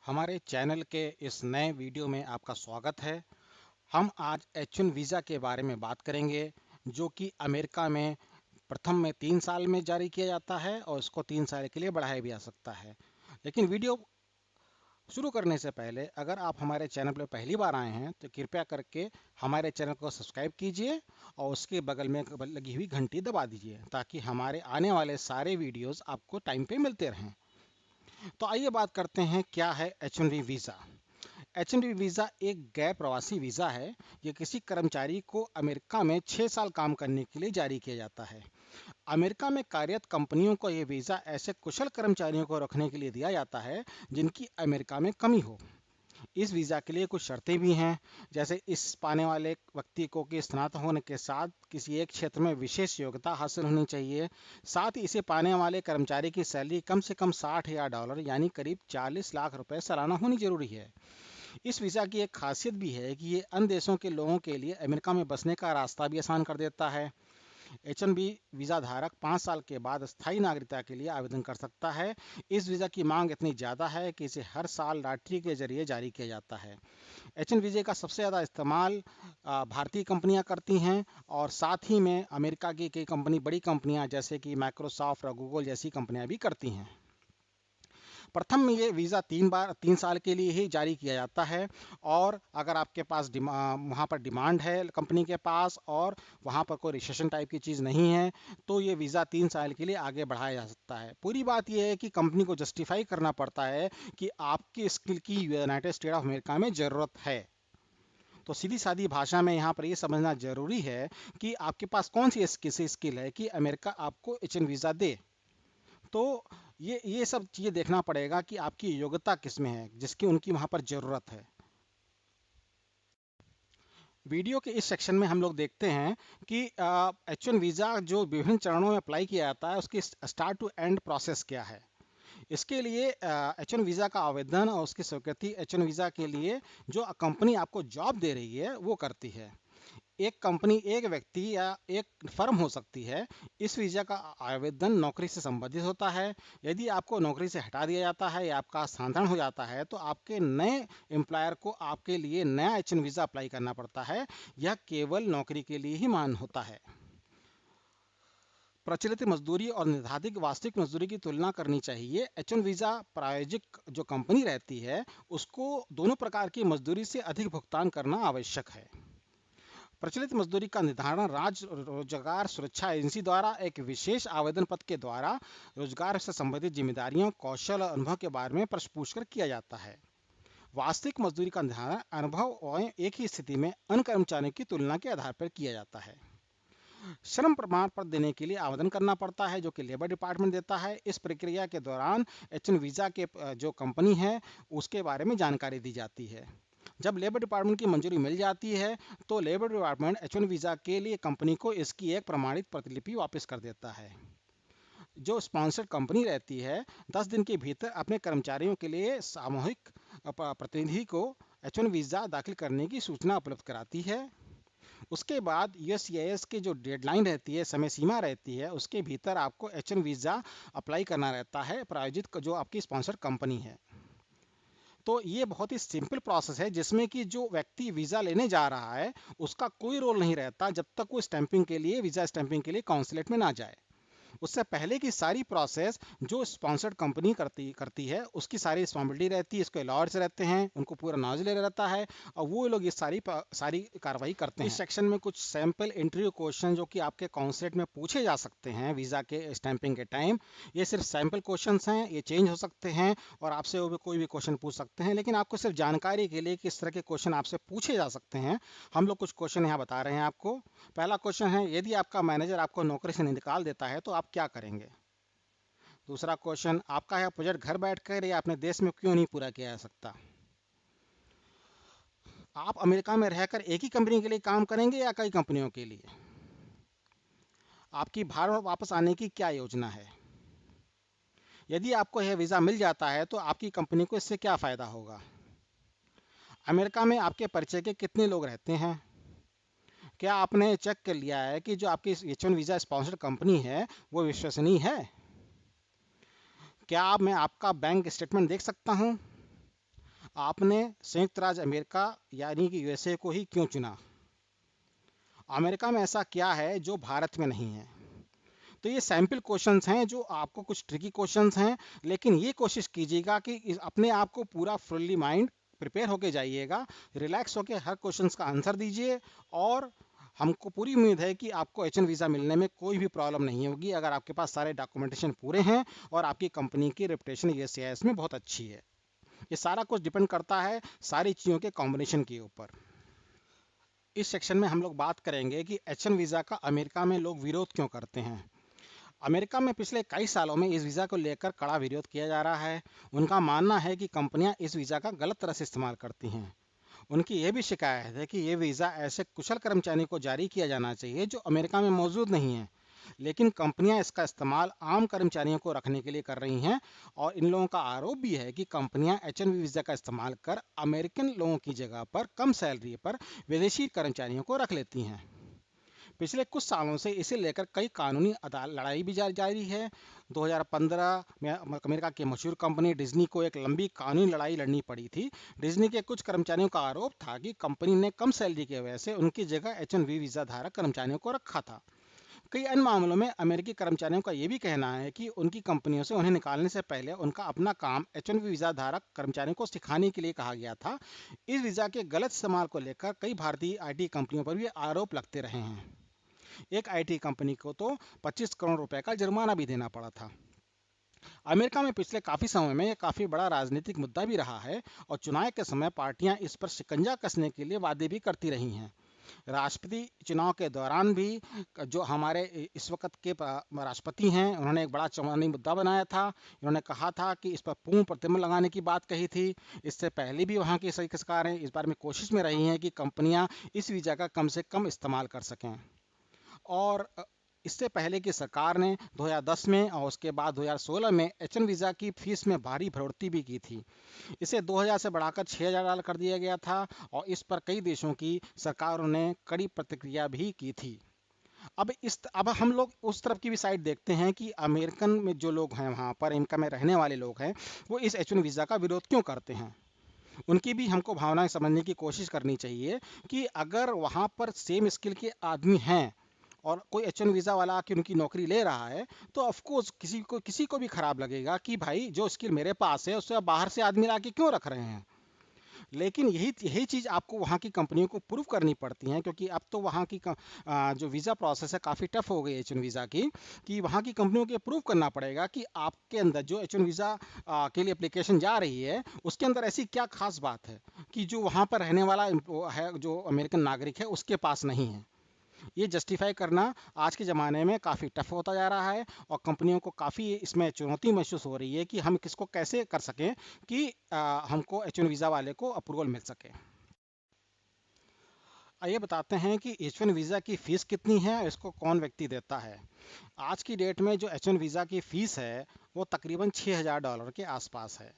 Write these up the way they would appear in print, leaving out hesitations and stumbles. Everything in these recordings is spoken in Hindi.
हमारे चैनल के इस नए वीडियो में आपका स्वागत है। हम आज H1 वीज़ा के बारे में बात करेंगे, जो कि अमेरिका में प्रथम में 3 साल में जारी किया जाता है और इसको 3 साल के लिए बढ़ाया भी जा सकता है। लेकिन वीडियो शुरू करने से पहले अगर आप हमारे चैनल पर पहली बार आए हैं तो कृपया करके हमारे चैनल को सब्सक्राइब कीजिए और उसके बगल में लगी हुई घंटी दबा दीजिए ताकि हमारे आने वाले सारे वीडियोस आपको टाइम पे मिलते रहें। तो आइए बात करते हैं क्या है H1B वीज़ा। H1B वीज़ा एक गैर प्रवासी वीज़ा है। ये किसी कर्मचारी को अमेरिका में 6 साल काम करने के लिए जारी किया जाता है। अमेरिका में कार्यरत कंपनियों को यह वीज़ा ऐसे कुशल कर्मचारियों को रखने के लिए दिया जाता है जिनकी अमेरिका में कमी हो। इस वीज़ा के लिए कुछ शर्तें भी हैं, जैसे इस पाने वाले व्यक्ति को कि स्नातक होने के साथ किसी एक क्षेत्र में विशेष योग्यता हासिल होनी चाहिए। साथ ही इसे पाने वाले कर्मचारी की सैलरी कम से कम $60,000 यानी करीब 40 लाख रुपए सालाना होनी जरूरी है। इस वीज़ा की एक खासियत भी है कि ये अन्य देशों के लोगों के लिए अमेरिका में बसने का रास्ता भी आसान कर देता है। H1B वीज़ा धारक 5 साल के बाद स्थायी नागरिकता के लिए आवेदन कर सकता है। इस वीज़ा की मांग इतनी ज़्यादा है कि इसे हर साल लॉटरी के जरिए जारी किया जाता है। H1 वीज़े का सबसे ज़्यादा इस्तेमाल भारतीय कंपनियां करती हैं और साथ ही में अमेरिका की कई बड़ी कंपनियां जैसे कि माइक्रोसॉफ्ट और गूगल जैसी कंपनियां भी करती हैं। प्रथम में ये वीज़ा 3 साल के लिए ही जारी किया जाता है और अगर आपके पास वहाँ पर डिमांड है कंपनी के पास और वहाँ पर कोई रिसेशन टाइप की चीज़ नहीं है तो ये वीज़ा 3 साल के लिए आगे बढ़ाया जा सकता है। पूरी बात यह है कि कंपनी को जस्टिफाई करना पड़ता है कि आपकी स्किल की यूनाइटेड स्टेट ऑफ अमेरिका में ज़रूरत है। तो सीधी सादी भाषा में यहाँ पर ये समझना जरूरी है कि आपके पास कौन सी ऐसी स्किल है कि अमेरिका आपको H1 वीज़ा दे। तो ये सब चीज़ें देखना पड़ेगा कि आपकी योग्यता किस में है जिसकी उनकी वहाँ पर ज़रूरत है। वीडियो के इस सेक्शन में हम लोग देखते हैं कि H1 वीज़ा जो विभिन्न चरणों में अप्लाई किया जाता है उसकी स्टार्ट टू एंड प्रोसेस क्या है। इसके लिए H1 वीज़ा का आवेदन और उसकी स्वीकृति H1 वीज़ा के लिए जो कंपनी आपको जॉब दे रही है वो करती है। एक कंपनी, एक व्यक्ति या एक फर्म हो सकती है। इस वीज़ा का आवेदन नौकरी से संबंधित होता है। यदि आपको नौकरी से हटा दिया जाता है या आपका स्थानांतरण हो जाता है तो आपके नए एम्प्लॉयर को आपके लिए नया H1 वीज़ा अप्लाई करना पड़ता है। यह केवल नौकरी के लिए ही मान होता है। प्रचलित मजदूरी और निर्धारित वास्तविक मजदूरी की तुलना करनी चाहिए। H1 वीज़ा प्रायोजिक जो कंपनी रहती है उसको दोनों प्रकार की मजदूरी से अधिक भुगतान करना आवश्यक है। प्रचलित मजदूरी का निर्धारण राज्य रोजगार सुरक्षा एजेंसी द्वारा एक विशेष आवेदन पत्र के द्वारा रोजगार से संबंधित जिम्मेदारियों, कौशल और अनुभव के बारे में प्रश्न पूछकर किया जाता है। वास्तविक मजदूरी का निर्धारण अनुभव और एक ही स्थिति में अन्य कर्मचारियों की तुलना के आधार पर किया जाता है। श्रम प्रमाण पत्र देने के लिए आवेदन करना पड़ता है जो कि लेबर डिपार्टमेंट देता है। इस प्रक्रिया के दौरान H1 वीज़ा के जो कंपनी है उसके बारे में जानकारी दी जाती है। जब लेबर डिपार्टमेंट की मंजूरी मिल जाती है तो लेबर डिपार्टमेंट H1 वीज़ा के लिए कंपनी को इसकी एक प्रमाणित प्रतिलिपि वापस कर देता है। जो स्पॉन्सर्ड कंपनी रहती है 10 दिन के भीतर अपने कर्मचारियों के लिए सामूहिक प्रतिनिधि को H1 वीज़ा दाखिल करने की सूचना उपलब्ध कराती है। उसके बाद USCIS की जो डेडलाइन रहती है, समय सीमा रहती है, उसके भीतर आपको H1 वीज़ा अप्लाई करना रहता है प्रायोजित जो आपकी स्पॉन्सर कंपनी है। तो ये बहुत ही सिंपल प्रोसेस है जिसमें कि जो व्यक्ति वीज़ा लेने जा रहा है उसका कोई रोल नहीं रहता जब तक वो स्टैंपिंग के लिए वीज़ा स्टैंपिंग के लिए कॉन्सुलेट में ना जाए। उससे पहले की सारी प्रोसेस जो स्पॉन्सर्ड कंपनी करती है उसकी सारी रिस्पॉन्सिबिलिटी रहती है। इसके लॉयर्स रहते हैं, उनको पूरा नॉलेज रहता है और वो लोग ये सारी कार्रवाई करते हैं। इस सेक्शन में कुछ सैंपल इंटरव्यू क्वेश्चन जो कि आपके कॉन्सुलेट में पूछे जा सकते हैं वीज़ा के स्टैंपिंग के टाइम। ये सिर्फ सैंपल क्वेश्चन हैं, ये चेंज हो सकते हैं और आपसे वो कोई भी क्वेश्चन पूछ सकते हैं, लेकिन आपको सिर्फ जानकारी के लिए किस तरह के क्वेश्चन आपसे पूछे जा सकते हैं हम लोग कुछ क्वेश्चन यहाँ बता रहे हैं आपको। पहला क्वेश्चन है, यदि आपका मैनेजर आपको नौकरी से निकाल देता है तो आप क्या करेंगे। दूसरा क्वेश्चन, आपका यह प्रोजेक्ट घर बैठकर या अपने देश में क्यों नहीं पूरा किया जा सकता। आप अमेरिका में रहकर एक ही कंपनी के लिए काम करेंगे या कई कंपनियों के लिए। आपकी भारत वापस आने की क्या योजना है। यदि आपको यह वीज़ा मिल जाता है तो आपकी कंपनी को इससे क्या फ़ायदा होगा। अमेरिका में आपके परिचय के कितने लोग रहते हैं। क्या आपने चेक कर लिया है कि जो आपकी H1 वीज़ा स्पॉन्सर्ड कंपनी है वो विश्वसनीय है। क्या मैं आपका बैंक स्टेटमेंट देख सकता हूँ। आपने संयुक्त राज्य अमेरिका यानी कि यूएसए को ही क्यों चुना? अमेरिका में ऐसा क्या है जो भारत में नहीं है? तो ये सैंपल क्वेश्चंस हैं जो आपको कुछ ट्रिकी क्वेश्चंस हैं, लेकिन ये कोशिश कीजिएगा कि अपने आप को पूरा फुल्ली माइंड प्रिपेयर होके जाइएगा, रिलैक्स होके हर क्वेश्चंस का आंसर दीजिए। और हमको पूरी उम्मीद है कि आपको एच वन वीज़ा मिलने में कोई भी प्रॉब्लम नहीं होगी अगर आपके पास सारे डॉक्यूमेंटेशन पूरे हैं और आपकी कंपनी की रेपुटेशन यूएससीआईएस में बहुत अच्छी है। ये सारा कुछ डिपेंड करता है सारी चीज़ों के कॉम्बिनेशन के ऊपर। इस सेक्शन में हम लोग बात करेंगे कि एच वन वीज़ा का अमेरिका में लोग विरोध क्यों करते हैं। अमेरिका में पिछले कई सालों में इस वीज़ा को लेकर कड़ा विरोध किया जा रहा है। उनका मानना है कि कंपनियां इस वीज़ा का गलत तरह से इस्तेमाल करती हैं। उनकी यह भी शिकायत है कि ये वीज़ा ऐसे कुशल कर्मचारियों को जारी किया जाना चाहिए जो अमेरिका में मौजूद नहीं हैं, लेकिन कंपनियां इसका इस्तेमाल आम कर्मचारियों को रखने के लिए कर रही हैं। और इन लोगों का आरोप भी है कि कंपनियां एच वन बी वीज़ा का इस्तेमाल कर अमेरिकन लोगों की जगह पर कम सैलरी पर विदेशी कर्मचारियों को रख लेती हैं। पिछले कुछ सालों से इसे लेकर कई कानूनी लड़ाई भी जारी है। 2015 में अमेरिका की मशहूर कंपनी डिज्नी को एक लंबी कानूनी लड़ाई लड़नी पड़ी थी। डिज्नी के कुछ कर्मचारियों का आरोप था कि कंपनी ने कम सैलरी की वजह से उनकी जगह एच वन बी वीज़ा धारक कर्मचारियों को रखा था। कई अन्य मामलों में अमेरिकी कर्मचारियों का यह भी कहना है कि उनकी कंपनियों से उन्हें निकालने से पहले उनका अपना काम एच वन बी वीज़ा धारक कर्मचारियों को सिखाने के लिए कहा गया था। इस वीज़ा के गलत इस्तेमाल को लेकर कई भारतीय आईटी कंपनियों पर भी आरोप लगते रहे हैं। एक आईटी कंपनी को तो 25 करोड़ रुपए का जुर्माना भी देना पड़ा था। अमेरिका में पिछले काफी समय में यह काफी बड़ा राजनीतिक मुद्दा भी रहा है और चुनाव के समय पार्टियां इस पर शिकंजा कसने के लिए वादे भी करती रही हैं। राष्ट्रपति चुनाव के दौरान भी जो हमारे इस वक्त के राष्ट्रपति हैं, उन्होंने एक बड़ा चुनावी मुद्दा बनाया था। इन्होंने कहा था कि इस पर पूर्ण प्रतिबंध लगाने की बात कही थी। इससे पहले भी वहाँ की सरकारें इस बारे में कोशिश में रही हैं कि कंपनियां इस वीज़ा का कम से कम इस्तेमाल कर सकें। और इससे पहले की सरकार ने 2010 में और उसके बाद 2016 में एच वन वीज़ा की फीस में भारी बढ़ोतरी भी की थी। इसे 2000 से बढ़ाकर $6000 कर दिया गया था और इस पर कई देशों की सरकारों ने कड़ी प्रतिक्रिया भी की थी। अब हम लोग उस तरफ की भी साइड देखते हैं कि अमेरिकन में जो लोग हैं, वहाँ पर अमेरिका में रहने वाले लोग हैं, वो इस एच वन वीज़ा का विरोध क्यों करते हैं। उनकी भी हमको भावनाएं समझने की कोशिश करनी चाहिए कि अगर वहाँ पर सेम स्किल के आदमी हैं और कोई एच वन वीज़ा वाला आके उनकी नौकरी ले रहा है, तो ऑफ कोर्स किसी को भी खराब लगेगा कि भाई जो स्किल मेरे पास है उससे आप बाहर से आदमी लाके क्यों रख रहे हैं। लेकिन यही यही चीज़ आपको वहाँ की कंपनियों को प्रूव करनी पड़ती है, क्योंकि अब तो वहाँ की जो वीज़ा प्रोसेस है काफ़ी टफ हो गई है एच वन वीज़ा की, कि वहाँ की कंपनियों को प्रूव करना पड़ेगा कि आपके अंदर जो एच वन वीज़ा के लिए एप्लीकेशन जा रही है उसके अंदर ऐसी क्या खास बात है कि जो वहाँ पर रहने वाला है, जो अमेरिकन नागरिक है, उसके पास नहीं है। ये जस्टिफाई करना आज के ज़माने में काफ़ी टफ होता जा रहा है और कंपनियों को काफ़ी इसमें चुनौती महसूस हो रही है कि हम किसको कैसे कर सकें कि हमको एच वन वीज़ा वाले को अप्रूवल मिल सके। आइए बताते हैं कि एच वन वीज़ा की फ़ीस कितनी है और इसको कौन व्यक्ति देता है। आज की डेट में जो एच वन वीज़ा की फ़ीस है वो तकरीबन $6000 के आसपास है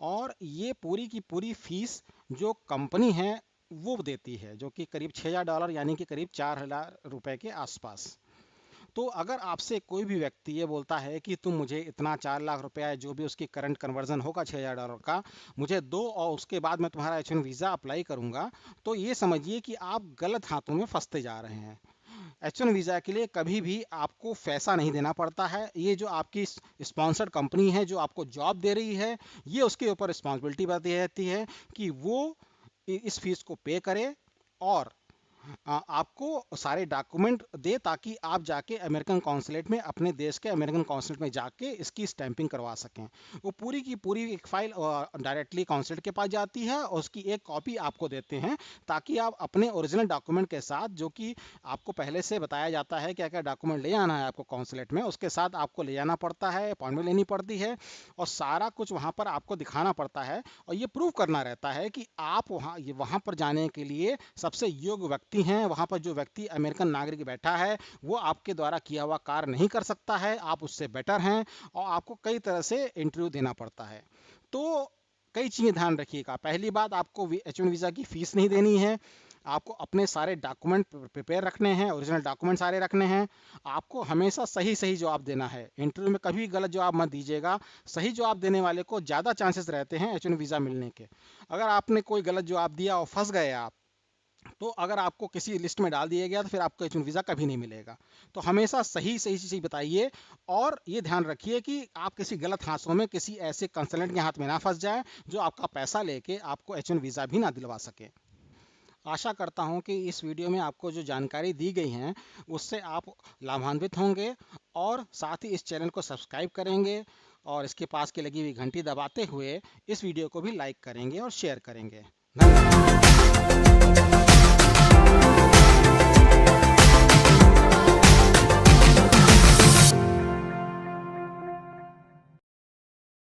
और ये पूरी की पूरी फ़ीस जो कंपनी है वो देती है, जो कि करीब $6000 यानी कि करीब 4000 रुपए के आसपास। तो अगर आपसे कोई भी व्यक्ति ये बोलता है कि तुम मुझे इतना 4 लाख रुपया है, जो भी उसकी करंट कन्वर्जन होगा $6000 का, मुझे दो और उसके बाद मैं तुम्हारा एच वन वीज़ा अप्लाई करूंगा, तो ये समझिए कि आप गलत हाथों में फंसते जा रहे हैं। एच वन वीज़ा के लिए कभी भी आपको पैसा नहीं देना पड़ता है। ये जो आपकी स्पॉन्सर्ड कंपनी है जो आपको जॉब दे रही है, ये उसके ऊपर रिस्पॉन्सिबिलिटी बनती रहती है कि वो इस फीस को पे करे और आपको सारे डॉक्यूमेंट दे, ताकि आप जाके अमेरिकन कॉन्सुलेट में, अपने देश के अमेरिकन कॉन्सुलेट में जाके इसकी स्टैंपिंग करवा सकें। वो पूरी की पूरी एक फाइल डायरेक्टली कॉन्सुलेट के पास जाती है और उसकी एक कॉपी आपको देते हैं, ताकि आप अपने ओरिजिनल डॉक्यूमेंट के साथ, जो कि आपको पहले से बताया जाता है क्या क्या डॉक्यूमेंट ले आना है आपको कॉन्सुलेट में, उसके साथ आपको ले जाना पड़ता है, अपॉइंटमेंट लेनी पड़ती है और सारा कुछ वहाँ पर आपको दिखाना पड़ता है और ये प्रूव करना रहता है कि आप वहाँ पर जाने के लिए सबसे योग्य व्यक्ति हैं। वहाँ पर जो व्यक्ति अमेरिकन नागरिक बैठा है वो आपके द्वारा किया हुआ कार्य नहीं कर सकता है, आप उससे बेटर हैं और आपको कई तरह से इंटरव्यू देना पड़ता है। तो कई चीज़ें ध्यान रखिएगा। पहली बात, आपको एच वन वीज़ा की फ़ीस नहीं देनी है। आपको अपने सारे डॉक्यूमेंट प्रिपेयर रखने हैं, ओरिजिनल डॉक्यूमेंट सारे रखने हैं। आपको हमेशा सही सही जवाब देना है। इंटरव्यू में कभी गलत जवाब मत दीजिएगा। सही जवाब देने वाले को ज़्यादा चांसेस रहते हैं H1 वीज़ा मिलने के। अगर आपने कोई गलत जवाब दिया और फंस गए आप, तो अगर आपको किसी लिस्ट में डाल दिया गया तो फिर आपको H1 वीज़ा कभी नहीं मिलेगा। तो हमेशा सही सही चीज़ बताइए और ये ध्यान रखिए कि आप किसी गलत हाथों में, किसी ऐसे कंसल्टेंट के हाथ में ना फंस जाए जो आपका पैसा लेके आपको H1 वीज़ा भी ना दिलवा सके। आशा करता हूँ कि इस वीडियो में आपको जो जानकारी दी गई हैं उससे आप लाभान्वित होंगे और साथ ही इस चैनल को सब्सक्राइब करेंगे और इसके पास की लगी हुई घंटी दबाते हुए इस वीडियो को भी लाइक करेंगे और शेयर करेंगे। धन्यवाद।